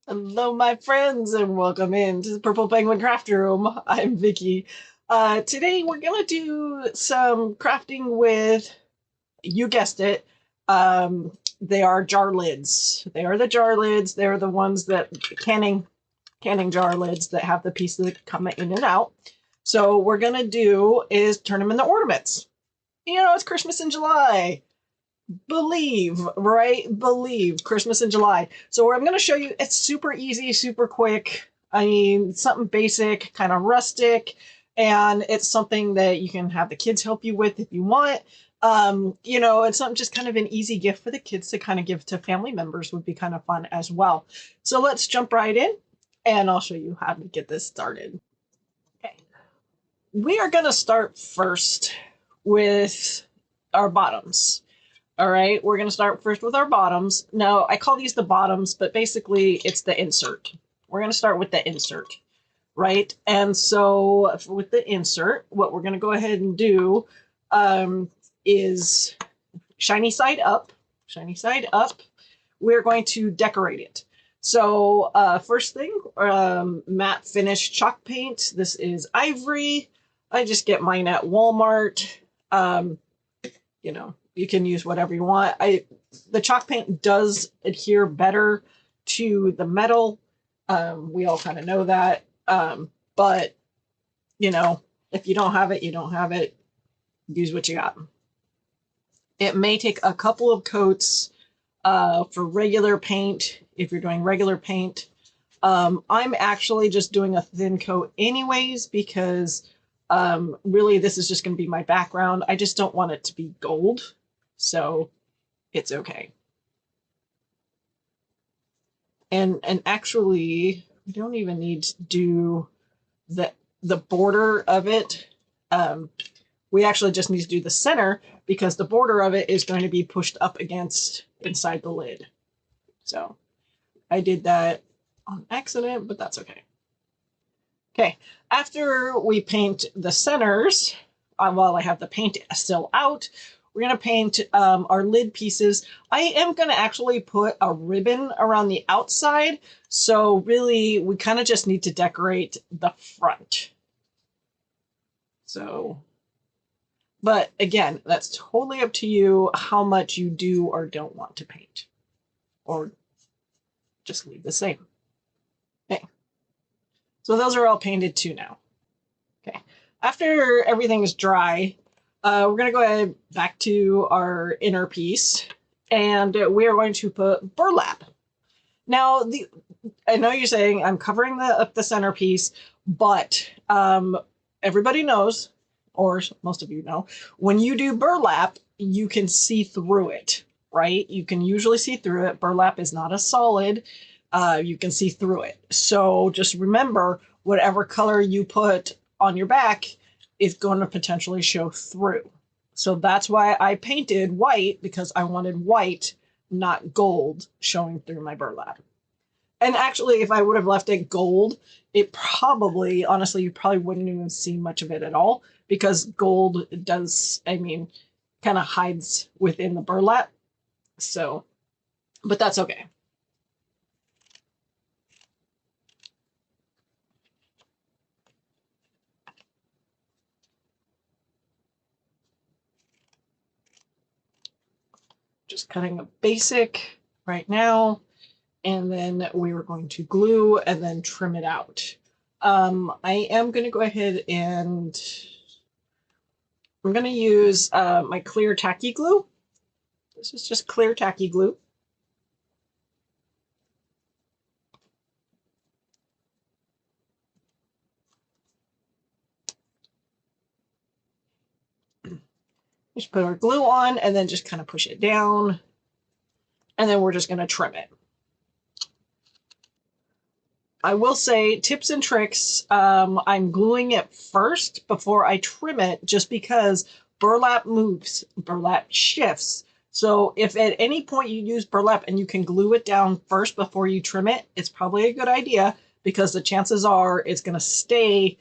Hello, my friends, and welcome into the Purple Penguin Craft Room. I'm Vicky. Today we're gonna do some crafting with, you guessed it, they are jar lids. They are the jar lids. They're the ones that canning jar lids that have the pieces that come in and out. So what we're gonna do is turn them into ornaments. It's Christmas in July. Believe, right? Believe Christmas in July. So I'm going to show you, it's super easy, super quick. I mean, something basic, kind of rustic, and it's something that you can have the kids help you with if you want. It's something just kind of an easy gift for the kids to kind of give to family members would be kind of fun as well. So let's jump right in and I'll show you how to get this started. Okay. We are going to start first with our bottoms. All right, we're going to start first with our bottoms. Now, I call these the bottoms, but basically it's the insert. We're going to start with the insert, right? And so with the insert, what we're going to go ahead and do is shiny side up, we're going to decorate it. So first thing, matte finish chalk paint. This is ivory. I just get mine at Walmart. You can use whatever you want. The chalk paint does adhere better to the metal. We all kind of know that. But, if you don't have it, you don't have it. Use what you got. It may take a couple of coats for regular paint, if you're doing regular paint. I'm actually just doing a thin coat anyways, because really this is just going to be my background. I just don't want it to be gold. So it's okay. And actually, we don't even need to do the border of it. We actually just need to do the center because the border of it is going to be pushed up against inside the lid. So I did that on accident, but that's okay. Okay, after we paint the centers, while I have the paint still out, we're going to paint our lid pieces. I am going to actually put a ribbon around the outside. So really, we kind of just need to decorate the front. So, but again, that's totally up to you how much you do or don't want to paint. Or just leave the same. Okay. So those are all painted too now. Okay. After everything is dry, we're going to go ahead back to our inner piece, and we are going to put burlap. Now, I know you're saying I'm covering up the centerpiece, but everybody knows, or most of you know, when you do burlap, you can see through it, right? You can usually see through it. Burlap is not a solid. You can see through it. So just remember, whatever color you put on your back is going to potentially show through. So that's why I painted white, because I wanted white, not gold, showing through my burlap. And actually, if I would have left it gold, it probably, honestly, you probably wouldn't even see much of it at all, because gold does, kind of hides within the burlap. So, but that's okay. Just cutting a basic right now, and then we were going to glue and then trim it out. I am going to go ahead and I'm going to use my clear tacky glue. This is just clear tacky glue. Just put our glue on and then just kind of push it down. And then we're just going to trim it. I will say, tips and tricks, I'm gluing it first before I trim it, just because burlap moves, burlap shifts. So if at any point you use burlap and you can glue it down first before you trim it, it's probably a good idea, because the chances are it's going to stay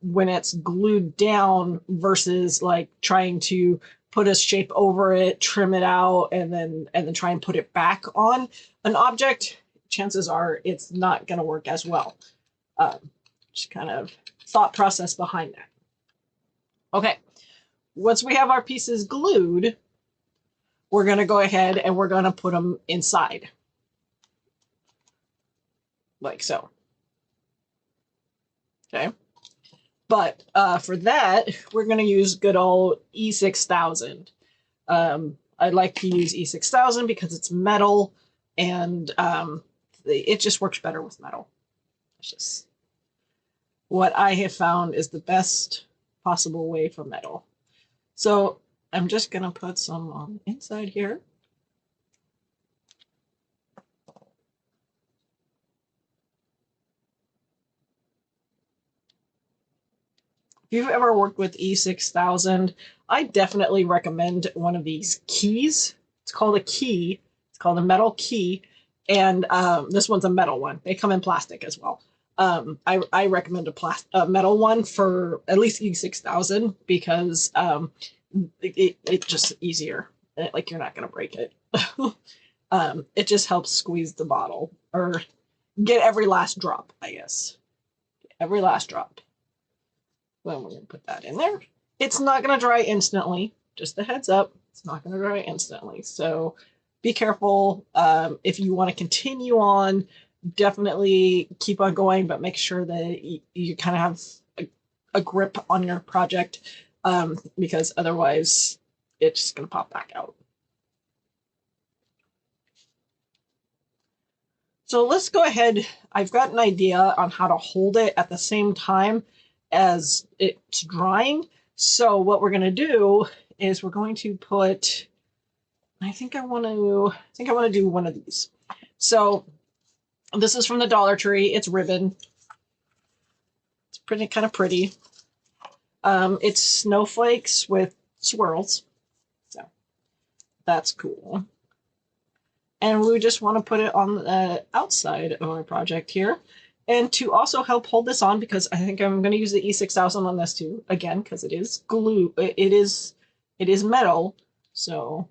when it's glued down versus like trying to put a shape over it, trim it out, and then try and put it back on an object. chances are it's not going to work as well. Just kind of thought process behind that. Okay, once we have our pieces glued, we're going to go ahead and we're going to put them inside. Like so. Okay. But for that, we're going to use good old E6000. I like to use E6000 because it's metal and it just works better with metal. It's just what I have found is the best possible way for metal. So I'm just going to put some on the inside here. If you've ever worked with E6000, I definitely recommend one of these keys. It's called a key. It's called a metal key. And this one's a metal one. They come in plastic as well. I recommend a metal one for at least E6000 because it's just easier. Like, you're not going to break it. It just helps squeeze the bottle or get every last drop, I guess. Every last drop. Well, we're going to put that in there. It's not going to dry instantly. Just a heads up. It's not going to dry instantly. So be careful. If you want to continue on, definitely keep on going, but make sure that you kind of have a grip on your project because otherwise it's just going to pop back out. So let's go ahead. I've got an idea on how to hold it at the same time as it's drying. So what we're going to do is we're going to put, I think I want to do one of these. So this is from the Dollar Tree. It's ribbon. It's kind of pretty. It's snowflakes with swirls. So that's cool. And we just want to put it on the outside of our project here. And to also help hold this on, because I think I'm going to use the E6000 on this too, again, because it is glue. It is metal. So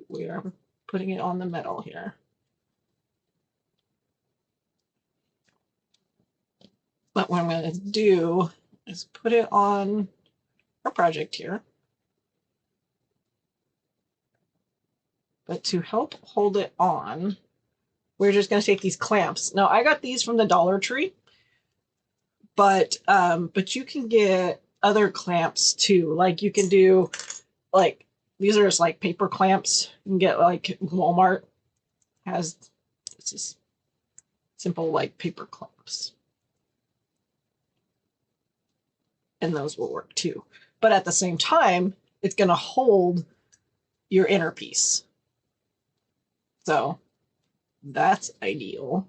we are putting it on the metal here. But what I'm going to do is put it on our project here. But to help hold it on, we're just going to take these clamps. Now, I got these from the Dollar Tree, but you can get other clamps too. Like, you can do, like, these are just like paper clamps. You can get, like, Walmart has this simple, like, paper clamps. And those will work too. But at the same time, it's going to hold your inner piece. So that's ideal.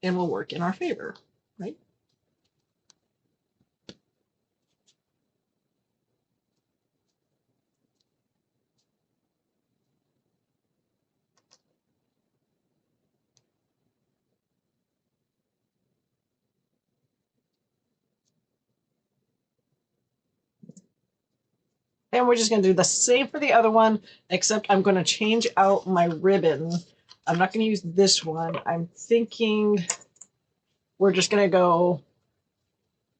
And will work in our favor, right? And we're just going to do the same for the other one, except I'm going to change out my ribbon. I'm not going to use this one. I'm thinking we're just going to go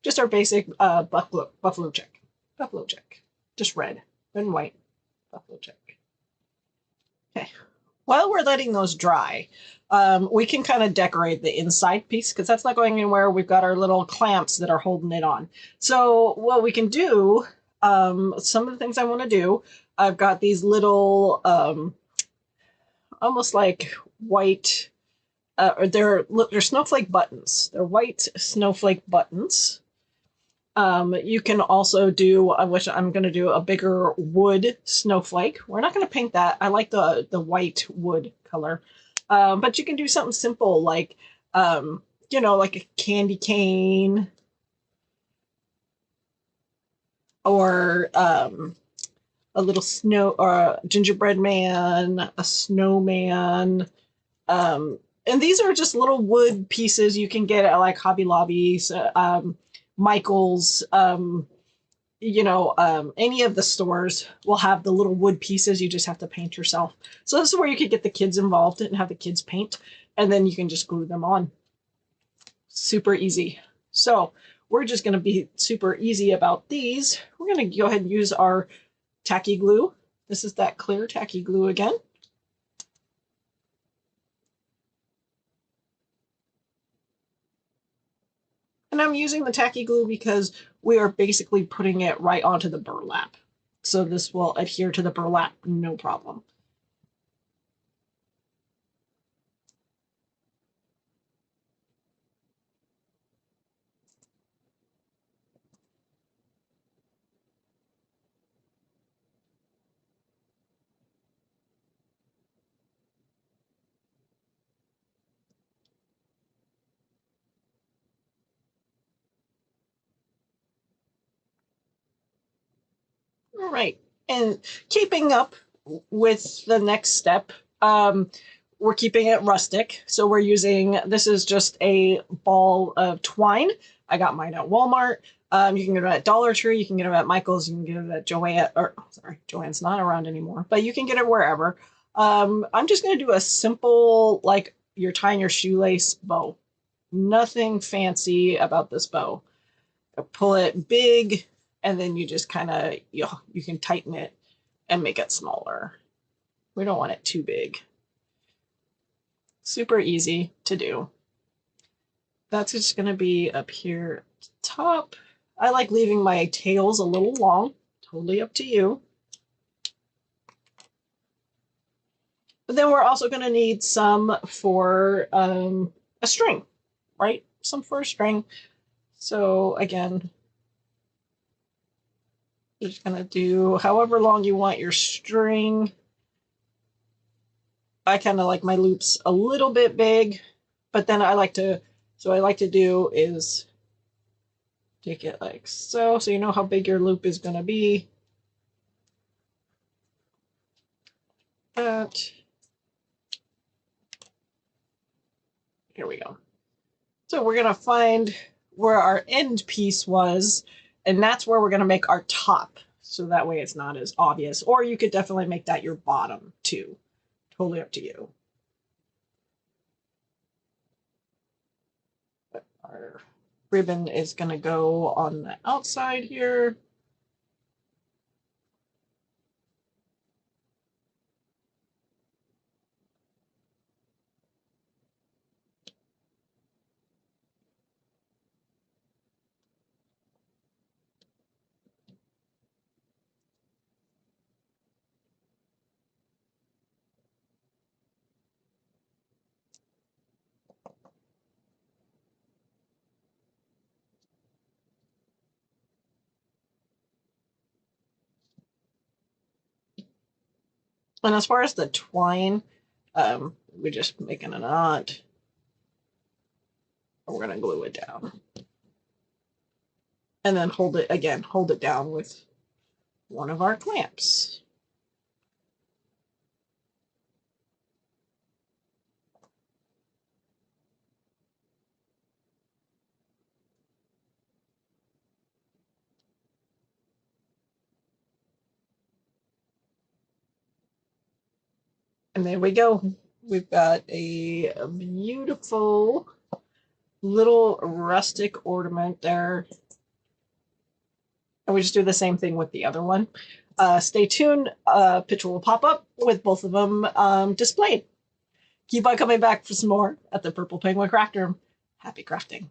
just our basic buffalo check. Buffalo check. Just red and white. Buffalo check. Okay. While we're letting those dry, we can kind of decorate the inside piece because that's not going anywhere. We've got our little clamps that are holding it on. So what we can do, some of the things I want to do, I've got these little, almost like white, they're snowflake buttons. They're white snowflake buttons. You can also do, which I'm going to do a bigger wood snowflake. We're not going to paint that. I like the white wood color. But you can do something simple like, you know, like a candy cane or a little snow or a gingerbread man, a snowman. And these are just little wood pieces you can get at like Hobby Lobby, Michael's, you know, any of the stores will have the little wood pieces you just have to paint yourself. So this is where you could get the kids involved and have the kids paint, and then you can just glue them on. Super easy. So we're just going to be super easy about these. We're going to go ahead and use our tacky glue. This is that clear tacky glue again. And I'm using the tacky glue because we are basically putting it right onto the burlap. So this will adhere to the burlap, no problem. All right. And keeping up with the next step, we're keeping it rustic. So we're using, this is just a ball of twine. I got mine at Walmart. You can get it at Dollar Tree. You can get it at Michael's. You can get it at Joanne, or sorry, Joanne's not around anymore, but you can get it wherever. I'm just going to do a simple, like you're tying your shoelace bow. Nothing fancy about this bow. Pull it big, and then you just kind of, you can tighten it and make it smaller. We don't want it too big. Super easy to do. That's just going to be up here at the top. I like leaving my tails a little long. Totally up to you. But then we're also going to need some for a string, right? Some for a string. So again, you're just going to do however long you want your string. I kind of like my loops a little bit big, but then I like to do is take it like so, so you know how big your loop is going to be. That. Here we go. So we're going to find where our end piece was, and that's where we're going to make our top. So that way it's not as obvious. Or you could definitely make that your bottom too. Totally up to you. But our ribbon is going to go on the outside here. And as far as the twine, we're just making a knot. We're going to glue it down. And then hold it down with one of our clamps. And there we go. We've got a beautiful little rustic ornament there. And we just do the same thing with the other one. Stay tuned. A picture will pop up with both of them displayed. Keep on coming back for some more at the Purple Penguin Craft Room. Happy crafting.